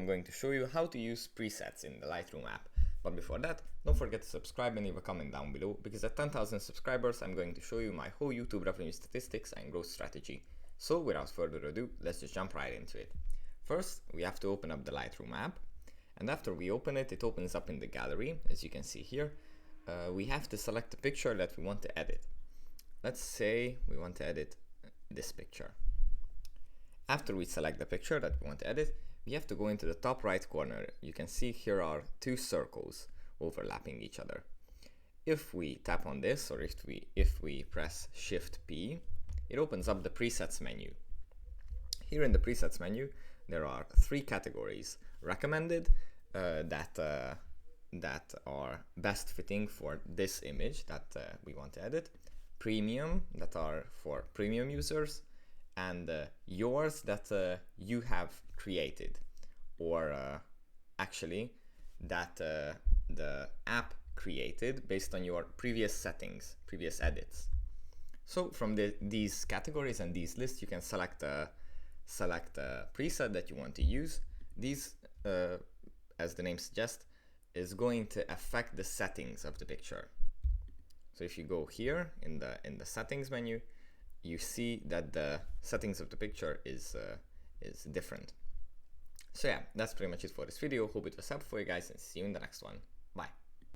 going to show you how to use presets in the Lightroom app. But before that, don't forget to subscribe and leave a comment down below, because at 10,000 subscribers I'm going to show you my whole YouTube revenue statistics and growth strategy. So without further ado, let's just jump right into it. First, we have to open up the Lightroom app, and after we open it, it opens up in the gallery, as you can see here. We have to select the picture that we want to edit. Let's say we want to edit this picture. After we select the picture that we want to edit, we have to go into the top right corner. You can see here are two circles overlapping each other. If we tap on this, or if we press Shift P, it opens up the presets menu. Here in the presets menu, there are three categories: recommended, that are best fitting for this image that we want to edit; premium, that are for premium users; and yours, that you have created, or actually that the app created based on your previous settings, previous edits. So from these categories and these lists, you can select a preset that you want to use. These, as the name suggests, is going to affect the settings of the picture. So if you go here in the settings menu, you see that the settings of the picture is different. So yeah, that's pretty much it for this video. Hope it was helpful for you guys, and see you in the next one. Bye.